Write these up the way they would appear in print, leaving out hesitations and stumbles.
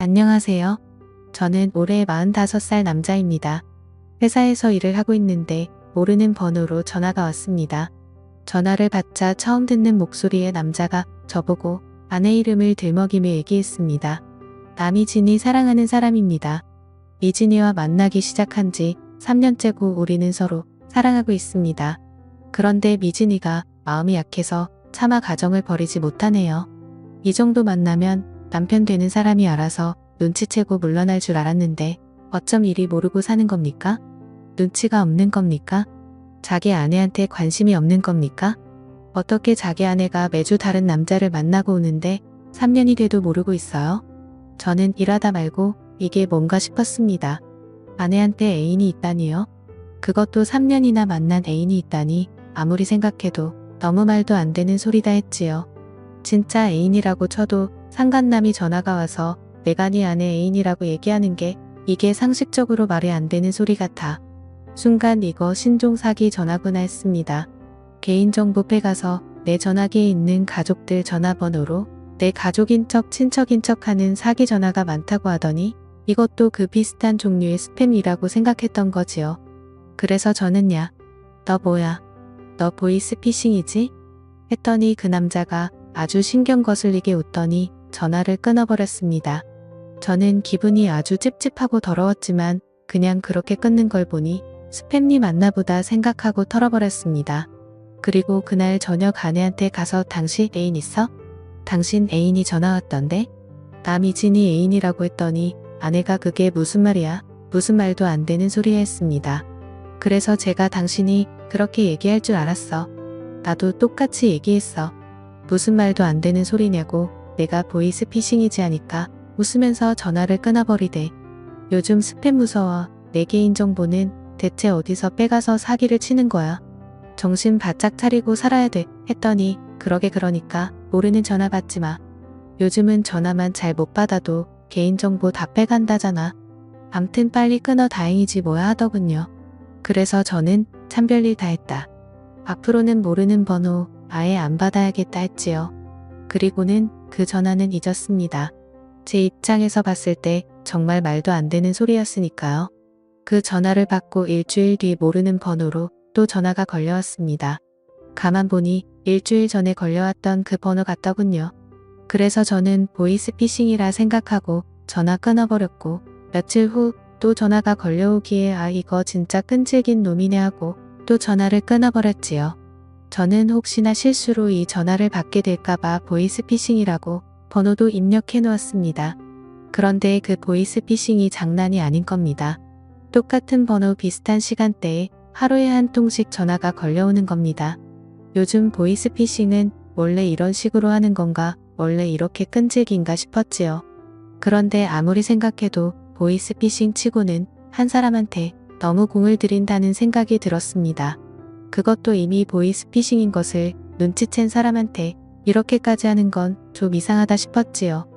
안녕하세요. 저는 올해 45살 남자입니다. 회사에서 일을 하고 있는데 모르는 번호로 전화가 왔습니다. 전화를 받자 처음 듣는 목소리의 남자가 저보고 아내 이름을 들먹이며 얘기했습니다. 나 미진이 사랑하는 사람입니다. 미진이와 만나기 시작한 지 3년째고 우리는 서로 사랑하고 있습니다. 그런데 미진이가 마음이 약해서 차마 가정을 버리지 못하네요. 이 정도 만나면 남편 되는 사람이 알아서 눈치채고 물러날 줄 알았는데 어쩜 이리 모르고 사는 겁니까? 눈치가 없는 겁니까? 자기 아내한테 관심이 없는 겁니까? 어떻게 자기 아내가 매주 다른 남자를 만나고 오는데 3년이 돼도 모르고 있어요? 저는 일하다 말고 이게 뭔가 싶었습니다. 아내한테 애인이 있다니요? 그것도 3년이나 만난 애인이 있다니 아무리 생각해도 너무 말도 안 되는 소리다 했지요. 진짜 애인이라고 쳐도 상간남이 전화가 와서 내가 네 아내 애인이라고 얘기하는 게 이게 상식적으로 말이 안 되는 소리 같아. 순간 이거 신종 사기 전화구나 했습니다. 개인정보 빼가서 내 전화기에 있는 가족들 전화번호로 내 가족인 척 친척인 척 하는 사기 전화가 많다고 하더니 이것도 그 비슷한 종류의 스팸이라고 생각했던 거지요. 그래서 저는 야, 너 뭐야? 너 보이스피싱이지? 했더니 그 남자가 아주 신경 거슬리게 웃더니 전화를 끊어버렸습니다. 저는 기분이 아주 찝찝하고 더러웠지만 그냥 그렇게 끊는 걸 보니 스팸님 맞나보다 생각하고 털어버렸습니다. 그리고 그날 저녁 아내한테 가서 당신 애인 있어? 당신 애인이 전화 왔던데? 나 미진이 애인이라고 했더니 아내가 그게 무슨 말이야? 무슨 말도 안 되는 소리 했습니다. 그래서 제가 당신이 그렇게 얘기할 줄 알았어. 나도 똑같이 얘기했어. 무슨 말도 안 되는 소리냐고 내가 보이스피싱이지 하니까 웃으면서 전화를 끊어버리대. 요즘 스팸 무서워. 내 개인정보는 대체 어디서 빼가서 사기를 치는 거야. 정신 바짝 차리고 살아야 돼 했더니 그러니까 모르는 전화 받지 마. 요즘은 전화만 잘 못 받아도 개인정보 다 빼간다잖아. 암튼 빨리 끊어 다행이지 뭐야 하더군요. 그래서 저는 참 별일 다 했다. 앞으로는 모르는 번호 아예 안 받아야겠다 했지요. 그리고는 그 전화는 잊었습니다. 제 입장에서 봤을 때 정말 말도 안 되는 소리였으니까요. 그 전화를 받고 일주일 뒤 모르는 번호로 또 전화가 걸려왔습니다. 가만 보니 일주일 전에 걸려왔던 그 번호 같더군요. 그래서 저는 보이스피싱이라 생각하고 전화 끊어버렸고 며칠 후 또 전화가 걸려오기에 아 이거 진짜 끈질긴 놈이네 하고 또 전화를 끊어버렸지요. 저는 혹시나 실수로 이 전화를 받게 될까봐 보이스피싱이라고 번호도 입력해 놓았습니다. 그런데 그 보이스피싱이 장난이 아닌 겁니다. 똑같은 번호 비슷한 시간대에 하루에 한 통씩 전화가 걸려오는 겁니다. 요즘 보이스피싱은 원래 이런 식으로 하는 건가, 원래 이렇게 끈질긴가 싶었지요. 그런데 아무리 생각해도 보이스피싱 치고는 한 사람한테 너무 공을 들인다는 생각이 들었습니다. 그것도 이미 보이스피싱인 것을 눈치챈 사람한테 이렇게까지 하는 건 좀 이상하다 싶었지요.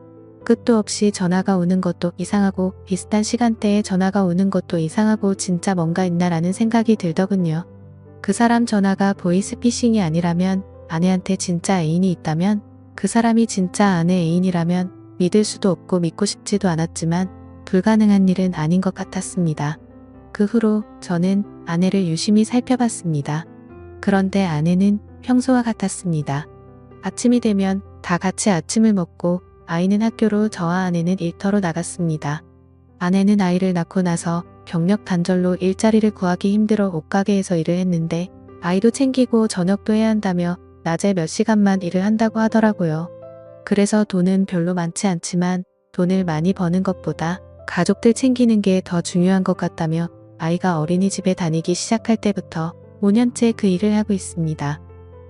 끝도 없이 전화가 오는 것도 이상하고 비슷한 시간대에 전화가 오는 것도 이상하고 진짜 뭔가 있나라는 생각이 들더군요. 그 사람 전화가 보이스피싱이 아니라면 아내한테 진짜 애인이 있다면 그 사람이 진짜 아내 애인이라면 믿을 수도 없고 믿고 싶지도 않았지만 불가능한 일은 아닌 것 같았습니다. 그 후로 저는 아내를 유심히 살펴봤습니다. 그런데 아내는 평소와 같았습니다. 아침이 되면 다 같이 아침을 먹고 아이는 학교로 저와 아내는 일터로 나갔습니다. 아내는 아이를 낳고 나서 경력 단절로 일자리를 구하기 힘들어 옷가게에서 일을 했는데 아이도 챙기고 저녁도 해야 한다며 낮에 몇 시간만 일을 한다고 하더라고요. 그래서 돈은 별로 많지 않지만 돈을 많이 버는 것보다 가족들 챙기는 게 더 중요한 것 같다며 아이가 어린이집에 다니기 시작할 때부터 5년째 그 일을 하고 있습니다.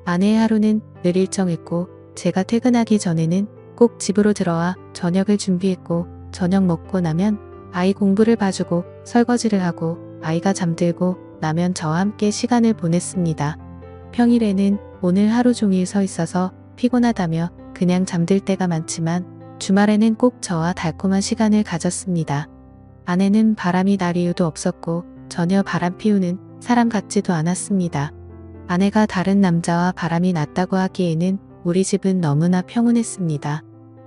아내의 하루는 늘 일정했고 제가 퇴근하기 전에는 꼭 집으로 들어와 저녁을 준비했고 저녁 먹고 나면 아이 공부를 봐주고 설거지를 하고 아이가 잠들고 나면 저와 함께 시간을 보냈습니다. 평일에는 오늘 하루 종일 서 있어서 피곤하다며 그냥 잠들 때가 많지만 주말에는 꼭 저와 달콤한 시간을 가졌습니다. 아내는 바람이 날 이유도 없었고 전혀 바람 피우는 사람 같지도 않았습니다. 아내가 다른 남자와 바람이 났다고 하기에는 우리 집은 너무나 평온했습니다.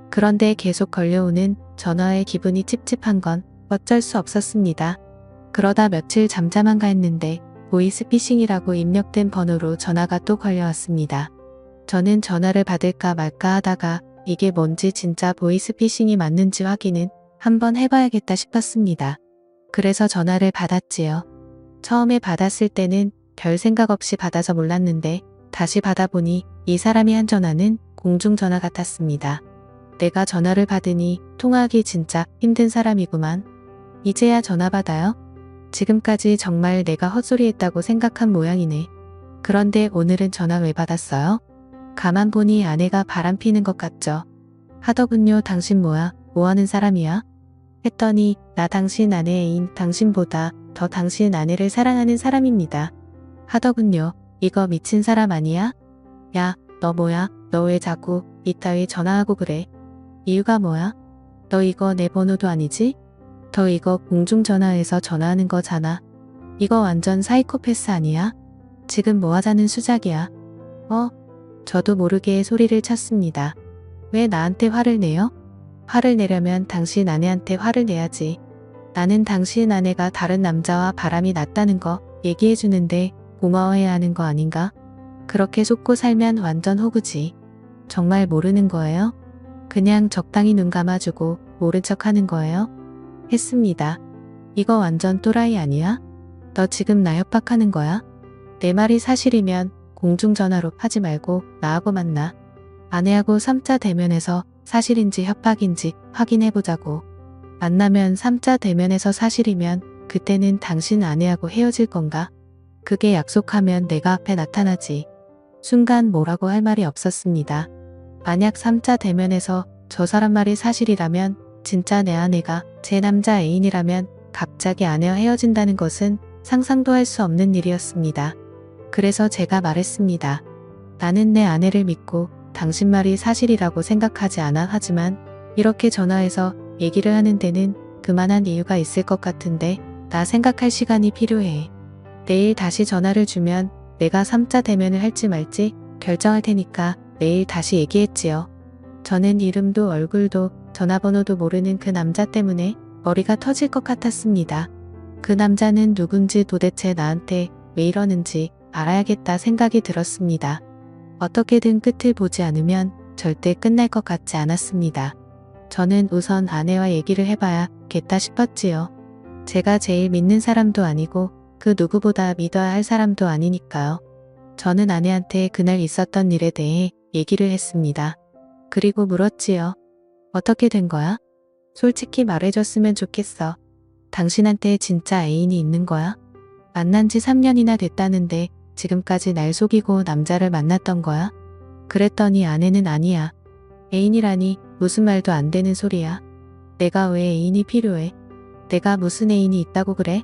그런데 계속 걸려오는 전화에 기분이 찝찝한 건 어쩔 수 없었습니다. 그러다 며칠 잠잠한가 했는데 보이스피싱이라고 입력된 번호로 전화가 또 걸려왔습니다. 저는 전화를 받을까 말까 하다가 이게 뭔지 진짜 보이스피싱이 맞는지 확인은 한번 해봐야겠다 싶었습니다. 그래서 전화를 받았지요. 처음에 받았을 때는 별 생각 없이 받아서 몰랐는데 다시 받아보니 이 사람이 한 전화는 공중전화 같았습니다. 내가 전화를 받으니 통화하기 진짜 힘든 사람이구만. 이제야 전화 받아요? 지금까지 정말 내가 헛소리했다고 생각한 모양이네. 그런데 오늘은 전화 왜 받았어요? 가만 보니 아내가 바람피는 것 같죠. 하더군요. 당신 뭐야? 뭐하는 사람이야? 했더니 나 당신 아내 애인 당신보다 더 당신 아내를 사랑하는 사람입니다. 하더군요. 이거 미친 사람 아니야? 야, 너 뭐야? 너 왜 자꾸 이따위 전화하고 그래? 이유가 뭐야? 너 이거 내 번호도 아니지? 더 이거 공중전화에서 전화하는 거잖아. 이거 완전 사이코패스 아니야? 지금 뭐 하자는 수작이야? 저도 모르게 소리를 쳤습니다. 왜 나한테 화를 내요? 화를 내려면 당신 아내한테 화를 내야지. 나는 당신 아내가 다른 남자와 바람이 났다는 거 얘기해주는데 고마워해야 하는 거 아닌가? 그렇게 속고 살면 완전 호구지. 정말 모르는 거예요? 그냥 적당히 눈 감아주고 모른 척 하는 거예요? 했습니다. 이거 완전 또라이 아니야? 너 지금 나 협박하는 거야? 내 말이 사실이면 공중전화로 하지 말고 나하고 만나. 아내하고 3자 대면에서 사실인지 협박인지 확인해보자고. 만나면 3자 대면에서 사실이면 그때는 당신 아내하고 헤어질 건가? 그게 약속하면 내가 앞에 나타나지. 순간 뭐라고 할 말이 없었습니다. 만약 3자 대면에서 저 사람 말이 사실이라면 진짜 내 아내가 제 남자 애인이라면 갑자기 아내와 헤어진다는 것은 상상도 할 수 없는 일이었습니다. 그래서 제가 말했습니다. 나는 내 아내를 믿고 당신 말이 사실이라고 생각하지 않아. 하지만 이렇게 전화해서 얘기를 하는 데는 그만한 이유가 있을 것 같은데 나 생각할 시간이 필요해. 내일 다시 전화를 주면 내가 3자 대면을 할지 말지 결정할 테니까 내일 다시 얘기했지요. 저는 이름도 얼굴도 전화번호도 모르는 그 남자 때문에 머리가 터질 것 같았습니다. 그 남자는 누군지 도대체 나한테 왜 이러는지 알아야겠다 생각이 들었습니다. 어떻게든 끝을 보지 않으면 절대 끝날 것 같지 않았습니다. 저는 우선 아내와 얘기를 해봐야겠다 싶었지요. 제가 제일 믿는 사람도 아니고 그 누구보다 믿어야 할 사람도 아니니까요. 저는 아내한테 그날 있었던 일에 대해 얘기를 했습니다. 그리고 물었지요. 어떻게 된 거야? 솔직히 말해줬으면 좋겠어. 당신한테 진짜 애인이 있는 거야? 만난 지 3년이나 됐다는데 지금까지 날 속이고 남자를 만났던 거야? 그랬더니 아내는 아니야. 애인이라니 무슨 말도 안 되는 소리야. 내가 왜 애인이 필요해? 내가 무슨 애인이 있다고 그래?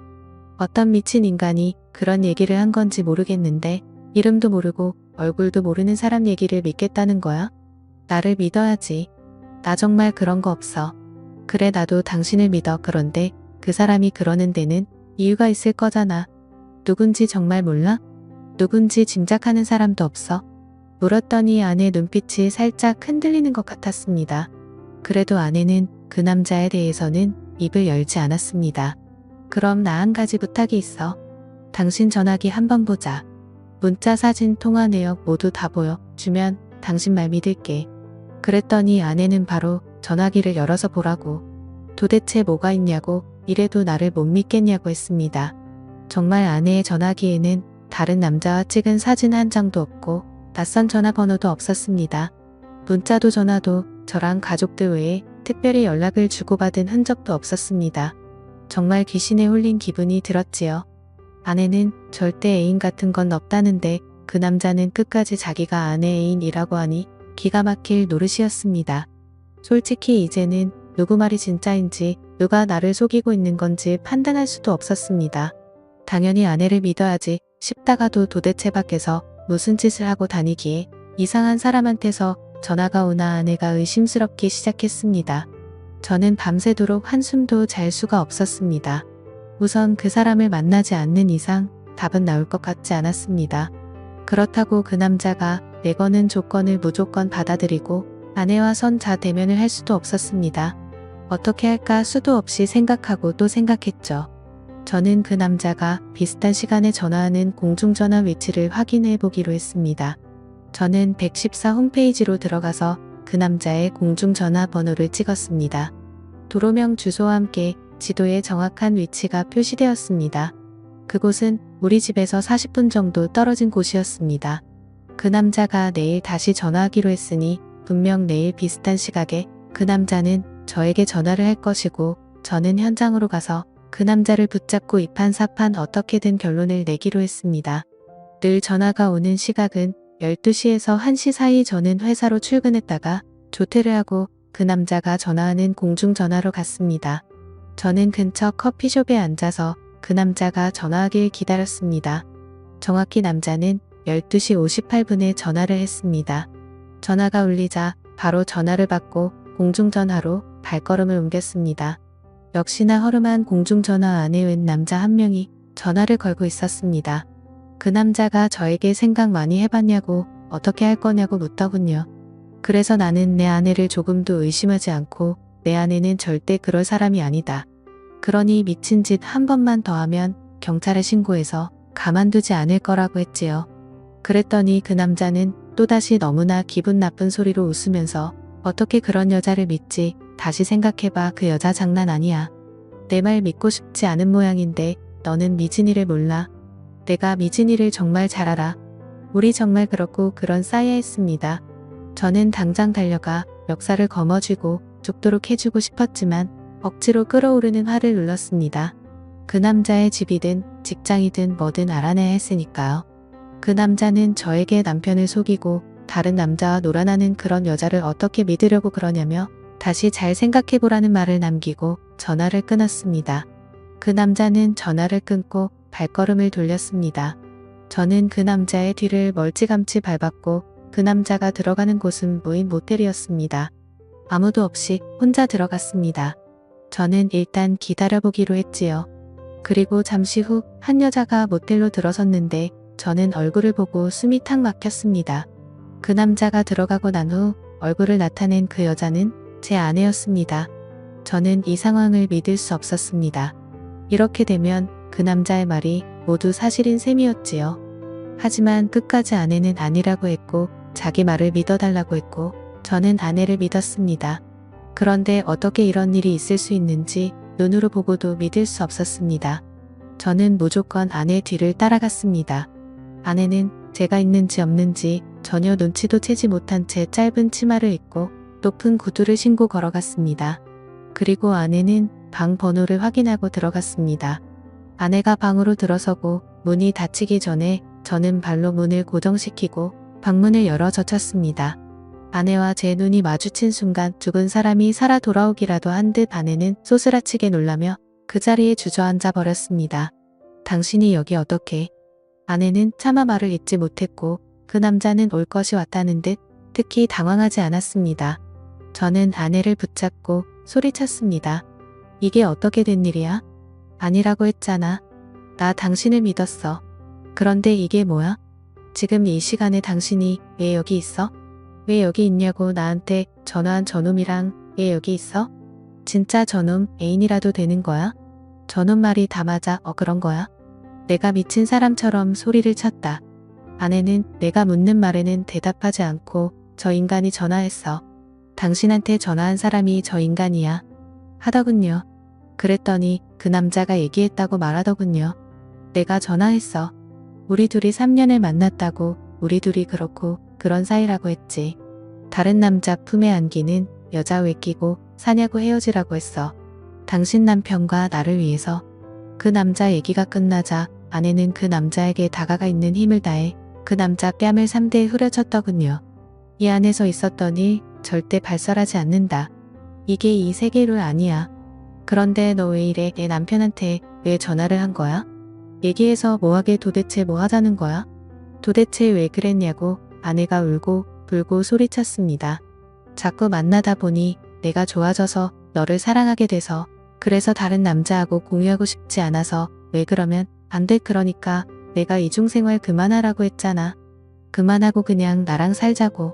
어떤 미친 인간이 그런 얘기를 한 건지 모르겠는데 이름도 모르고 얼굴도 모르는 사람 얘기를 믿겠다는 거야? 나를 믿어야지. 나 정말 그런 거 없어. 그래 나도 당신을 믿어. 그런데 그 사람이 그러는 데는 이유가 있을 거잖아. 누군지 정말 몰라? 누군지 짐작하는 사람도 없어? 물었더니 아내 눈빛이 살짝 흔들리는 것 같았습니다. 그래도 아내는 그 남자에 대해서는 입을 열지 않았습니다. 그럼 나 한 가지 부탁이 있어. 당신 전화기 한번 보자. 문자, 사진, 통화 내역 모두 다 보여 주면 당신 말 믿을게. 그랬더니 아내는 바로 전화기를 열어서 보라고. 도대체 뭐가 있냐고 이래도 나를 못 믿겠냐고 했습니다. 정말 아내의 전화기에는 다른 남자와 찍은 사진 한 장도 없고 낯선 전화번호도 없었습니다. 문자도 전화도 저랑 가족들 외에 특별히 연락을 주고받은 흔적도 없었습니다. 정말 귀신에 홀린 기분이 들었지요. 아내는 절대 애인 같은 건 없다는데 그 남자는 끝까지 자기가 아내 애인이라고 하니 기가 막힐 노릇이었습니다. 솔직히 이제는 누구 말이 진짜인지 누가 나를 속이고 있는 건지 판단할 수도 없었습니다. 당연히 아내를 믿어야지 싶다가도 도대체 밖에서 무슨 짓을 하고 다니기에 이상한 사람한테서 전화가 오나 아내가 의심스럽기 시작했습니다. 저는 밤새도록 한숨도 잘 수가 없었습니다. 우선 그 사람을 만나지 않는 이상 답은 나올 것 같지 않았습니다. 그렇다고 그 남자가 내거는 조건을 무조건 받아들이고 아내와 선자 대면을 할 수도 없었습니다. 어떻게 할까 수도 없이 생각하고 또 생각했죠. 저는 그 남자가 비슷한 시간에 전화하는 공중전화 위치를 확인해 보기로 했습니다. 저는 114 홈페이지로 들어가서 그 남자의 공중전화 번호를 찍었습니다. 도로명 주소와 함께 지도에 정확한 위치가 표시되었습니다. 그곳은 우리 집에서 40분 정도 떨어진 곳이었습니다. 그 남자가 내일 다시 전화하기로 했으니 분명 내일 비슷한 시각에 그 남자는 저에게 전화를 할 것이고 저는 현장으로 가서 그 남자를 붙잡고 이판사판 어떻게든 결론을 내기로 했습니다. 늘 전화가 오는 시각은 12시에서 1시 사이. 저는 회사로 출근했다가 조퇴를 하고 그 남자가 전화하는 공중전화로 갔습니다. 저는 근처 커피숍에 앉아서 그 남자가 전화하길 기다렸습니다. 정확히 남자는 12시 58분에 전화를 했습니다. 전화가 울리자 바로 전화를 받고 공중전화로 발걸음을 옮겼습니다. 역시나 허름한 공중전화 안에 웬 남자 한 명이 전화를 걸고 있었습니다. 그 남자가 저에게 생각 많이 해봤냐고 어떻게 할 거냐고 묻더군요. 그래서 나는 내 아내를 조금도 의심하지 않고 내 아내는 절대 그럴 사람이 아니다. 그러니 미친 짓 한 번만 더 하면 경찰에 신고해서 가만두지 않을 거라고 했지요. 그랬더니 그 남자는 또다시 너무나 기분 나쁜 소리로 웃으면서 어떻게 그런 여자를 믿지? 다시 생각해봐. 그 여자 장난 아니야. 내 말 믿고 싶지 않은 모양인데 너는 미진이를 몰라. 내가 미진이를 정말 잘 알아. 우리 정말 그렇고 그런 사이에 했습니다. 저는 당장 달려가 멱살을 거머쥐고 죽도록 해주고 싶었지만 억지로 끓어오르는 화를 눌렀습니다. 그 남자의 집이든 직장이든 뭐든 알아내야 했으니까요. 그 남자는 저에게 남편을 속이고 다른 남자와 놀아나는 그런 여자를 어떻게 믿으려고 그러냐며 다시 잘 생각해보라는 말을 남기고 전화를 끊었습니다. 그 남자는 전화를 끊고 발걸음을 돌렸습니다. 저는 그 남자의 뒤를 멀찌감치 밟았고 그 남자가 들어가는 곳은 무인 모텔이었습니다. 아무도 없이 혼자 들어갔습니다. 저는 일단 기다려보기로 했지요. 그리고 잠시 후 한 여자가 모텔로 들어섰는데 저는 얼굴을 보고 숨이 탁 막혔습니다. 그 남자가 들어가고 난 후 얼굴을 나타낸 그 여자는 제 아내였습니다. 저는 이 상황을 믿을 수 없었습니다. 이렇게 되면 그 남자의 말이 모두 사실인 셈이었지요. 하지만 끝까지 아내는 아니라고 했고 자기 말을 믿어달라고 했고 저는 아내를 믿었습니다. 그런데 어떻게 이런 일이 있을 수 있는지 눈으로 보고도 믿을 수 없었습니다. 저는 무조건 아내 뒤를 따라갔습니다. 아내는 제가 있는지 없는지 전혀 눈치도 채지 못한 채 짧은 치마를 입고 높은 구두를 신고 걸어갔습니다. 그리고 아내는 방 번호를 확인하고 들어갔습니다. 아내가 방으로 들어서고 문이 닫히기 전에 저는 발로 문을 고정시키고 방문을 열어 젖혔습니다. 아내와 제 눈이 마주친 순간 죽은 사람이 살아 돌아오기라도 한 듯 아내는 소스라치게 놀라며 그 자리에 주저앉아 버렸습니다. 당신이 여기 어떻게? 아내는 차마 말을 잇지 못했고 그 남자는 올 것이 왔다는 듯 특히 당황하지 않았습니다. 저는 아내를 붙잡고 소리쳤습니다. 이게 어떻게 된 일이야? 아니라고 했잖아. 나 당신을 믿었어. 그런데 이게 뭐야? 지금 이 시간에 당신이 왜 여기 있어? 왜 여기 있냐고 나한테 전화한 저놈이랑 왜 여기 있어? 진짜 저놈 애인이라도 되는 거야? 저놈 말이 다 맞아. 그런 거야? 내가 미친 사람처럼 소리를 쳤다. 아내는 내가 묻는 말에는 대답하지 않고 저 인간이 전화했어. 당신한테 전화한 사람이 저 인간이야. 하더군요. 그랬더니 그 남자가 얘기했다고 말하더군요. 내가 전화했어. 우리 둘이 3년을 만났다고 우리 둘이 그렇고 그런 사이라고 했지. 다른 남자 품에 안기는 여자 왜 끼고 사냐고 헤어지라고 했어. 당신 남편과 나를 위해서. 그 남자 얘기가 끝나자 아내는 그 남자에게 다가가 있는 힘을 다해 그 남자 뺨을 3대 후려쳤더군요. 이 안에서 있었던 일 절대 발설하지 않는다. 이게 이 세계룰 아니야. 그런데 너 왜 이래? 내 남편한테 왜 전화를 한 거야? 얘기해서 뭐하게 도대체 뭐 하자는 거야? 도대체 왜 그랬냐고 아내가 울고 불고 소리쳤습니다. 자꾸 만나다 보니 내가 좋아져서 너를 사랑하게 돼서 그래서 다른 남자하고 공유하고 싶지 않아서 왜 그러면 안 돼. 그러니까 내가 이중생활 그만하라고 했잖아. 그만하고 그냥 나랑 살자고.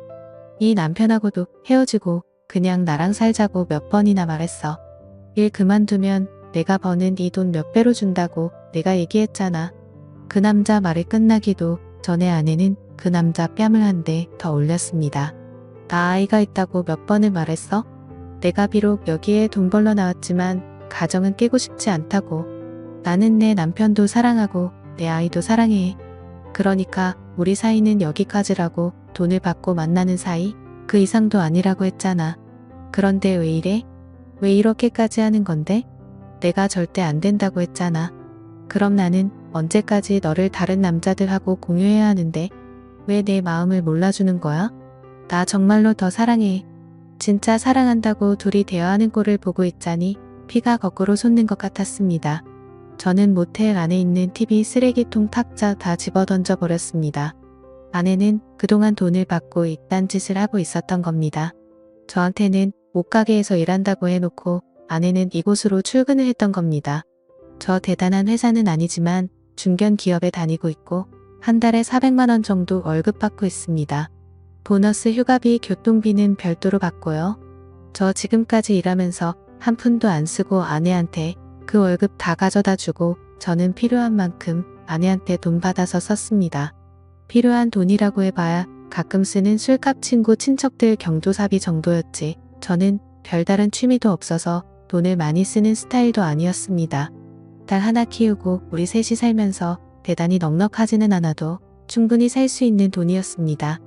이 남편하고도 헤어지고 그냥 나랑 살자고 몇 번이나 말했어. 일 그만두면 내가 버는 이 돈 몇 배로 준다고 내가 얘기했잖아. 그 남자 말이 끝나기도 전에 아내는 그 남자 뺨을 한 대 더 올렸습니다. 나 아이가 있다고 몇 번을 말했어? 내가 비록 여기에 돈 벌러 나왔지만 가정은 깨고 싶지 않다고. 나는 내 남편도 사랑하고 내 아이도 사랑해. 그러니까 우리 사이는 여기까지라고. 돈을 받고 만나는 사이? 그 이상도 아니라고 했잖아. 그런데 왜 이래? 왜 이렇게까지 하는 건데? 내가 절대 안 된다고 했잖아. 그럼 나는 언제까지 너를 다른 남자들하고 공유해야 하는데? 왜 내 마음을 몰라주는 거야? 나 정말로 더 사랑해. 진짜 사랑한다고 둘이 대화하는 꼴을 보고 있자니 피가 거꾸로 솟는 것 같았습니다. 저는 모텔 안에 있는 TV 쓰레기통 탁자 다 집어던져 버렸습니다. 아내는 그동안 돈을 받고 이딴 짓을 하고 있었던 겁니다. 저한테는 옷가게에서 일한다고 해놓고 아내는 이곳으로 출근을 했던 겁니다. 저 대단한 회사는 아니지만 중견 기업에 다니고 있고 한 달에 400만 원 정도 월급 받고 있습니다. 보너스, 휴가비, 교통비는 별도로 받고요. 저 지금까지 일하면서 한 푼도 안 쓰고 아내한테 그 월급 다 가져다 주고 저는 필요한 만큼 아내한테 돈 받아서 썼습니다. 필요한 돈이라고 해봐야 가끔 쓰는 술값, 친구, 친척들 경조사비 정도였지 저는 별다른 취미도 없어서 돈을 많이 쓰는 스타일도 아니었습니다. 딸 하나 키우고 우리 셋이 살면서 대단히 넉넉하지는 않아도 충분히 살 수 있는 돈이었습니다.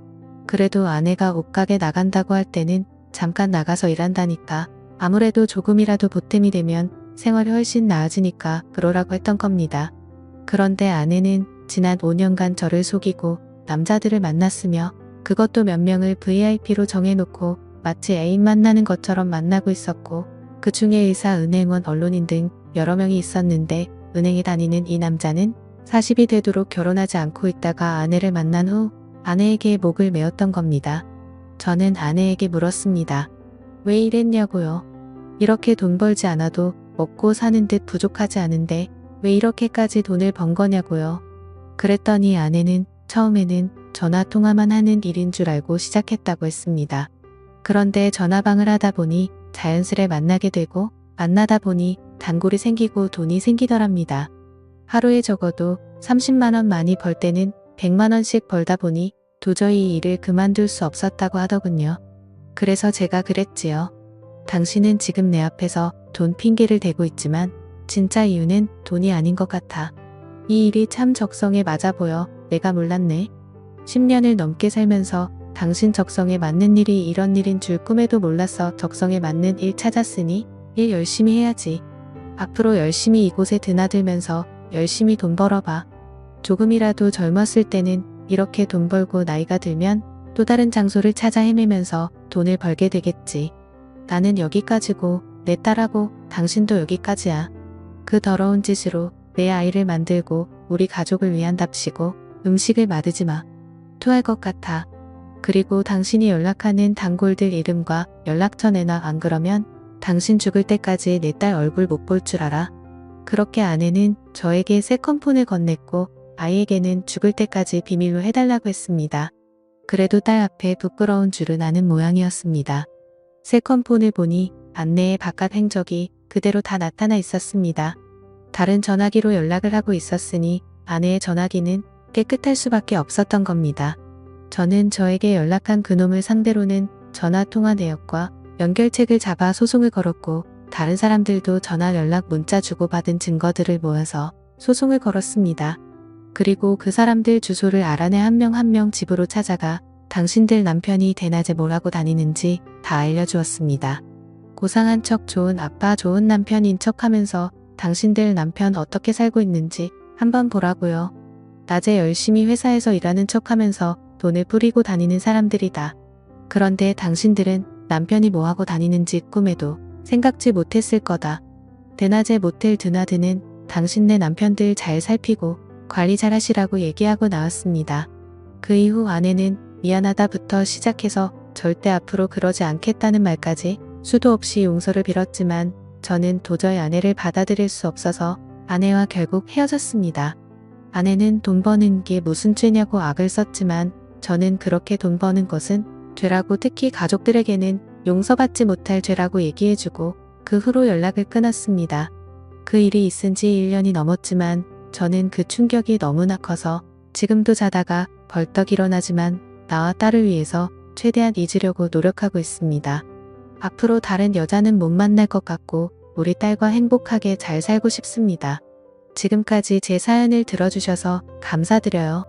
그래도 아내가 옷가게 나간다고 할 때는 잠깐 나가서 일한다니까 아무래도 조금이라도 보탬이 되면 생활이 훨씬 나아지니까 그러라고 했던 겁니다. 그런데 아내는 지난 5년간 저를 속이고 남자들을 만났으며 그것도 몇 명을 VIP로 정해놓고 마치 애인 만나는 것처럼 만나고 있었고 그 중에 의사, 은행원, 언론인 등 여러 명이 있었는데 은행에 다니는 이 남자는 40이 되도록 결혼하지 않고 있다가 아내를 만난 후 아내에게 목을 메었던 겁니다. 저는 아내에게 물었습니다. 왜 이랬냐고요. 이렇게 돈 벌지 않아도 먹고 사는 듯 부족하지 않은데 왜 이렇게까지 돈을 번 거냐고요. 그랬더니 아내는 처음에는 전화 통화만 하는 일인 줄 알고 시작했다고 했습니다. 그런데 전화방을 하다 보니 자연스레 만나게 되고 만나다 보니 단골이 생기고 돈이 생기더랍니다. 하루에 적어도 30만 원 많이 벌 때는 100만 원씩 벌다 보니 도저히 이 일을 그만둘 수 없었다고 하더군요. 그래서 제가 그랬지요. 당신은 지금 내 앞에서 돈 핑계를 대고 있지만 진짜 이유는 돈이 아닌 것 같아. 이 일이 참 적성에 맞아 보여. 내가 몰랐네. 10년을 넘게 살면서 당신 적성에 맞는 일이 이런 일인 줄 꿈에도 몰랐어. 적성에 맞는 일 찾았으니 일 열심히 해야지. 앞으로 열심히 이곳에 드나들면서 열심히 돈 벌어봐. 조금이라도 젊었을 때는 이렇게 돈 벌고 나이가 들면 또 다른 장소를 찾아 헤매면서 돈을 벌게 되겠지. 나는 여기까지고 내 딸하고 당신도 여기까지야. 그 더러운 짓으로 내 아이를 만들고 우리 가족을 위한답시고 음식을 마르지 마. 토할 것 같아. 그리고 당신이 연락하는 단골들 이름과 연락처 내놔. 안 그러면 당신 죽을 때까지 내 딸 얼굴 못 볼 줄 알아. 그렇게 아내는 저에게 세컨폰을 건넸고 아이에게는 죽을 때까지 비밀로 해달라고 했습니다. 그래도 딸 앞에 부끄러운 줄은 아는 모양이었습니다. 세컨폰을 보니 안내의 바깥 행적이 그대로 다 나타나 있었습니다. 다른 전화기로 연락을 하고 있었으니 아내의 전화기는 깨끗할 수밖에 없었던 겁니다. 저는 저에게 연락한 그놈을 상대로는 전화통화 내역과 연결책을 잡아 소송을 걸었고 다른 사람들도 전화 연락 문자 주고받은 증거들을 모아서 소송을 걸었습니다. 그리고 그 사람들 주소를 알아내 한 명 한 명 집으로 찾아가 당신들 남편이 대낮에 뭘 하고 다니는지 다 알려주었습니다. 고상한 척 좋은 아빠, 좋은 남편인 척하면서 당신들 남편 어떻게 살고 있는지 한번 보라고요. 낮에 열심히 회사에서 일하는 척하면서 돈을 뿌리고 다니는 사람들이다. 그런데 당신들은 남편이 뭐하고 다니는지 꿈에도 생각지 못했을 거다. 대낮에 모텔 드나드는 당신네 남편들 잘 살피고 관리 잘 하시라고 얘기하고 나왔습니다. 그 이후 아내는 미안하다부터 시작해서 절대 앞으로 그러지 않겠다는 말까지 수도 없이 용서를 빌었지만 저는 도저히 아내를 받아들일 수 없어서 아내와 결국 헤어졌습니다. 아내는 돈 버는 게 무슨 죄냐고 악을 썼지만 저는 그렇게 돈 버는 것은 죄라고 특히 가족들에게는 용서받지 못할 죄라고 얘기해주고 그 후로 연락을 끊었습니다. 그 일이 있은 지 1년이 넘었지만 저는 그 충격이 너무나 커서 지금도 자다가 벌떡 일어나지만 나와 딸을 위해서 최대한 잊으려고 노력하고 있습니다. 앞으로 다른 여자는 못 만날 것 같고 우리 딸과 행복하게 잘 살고 싶습니다. 지금까지 제 사연을 들어주셔서 감사드려요.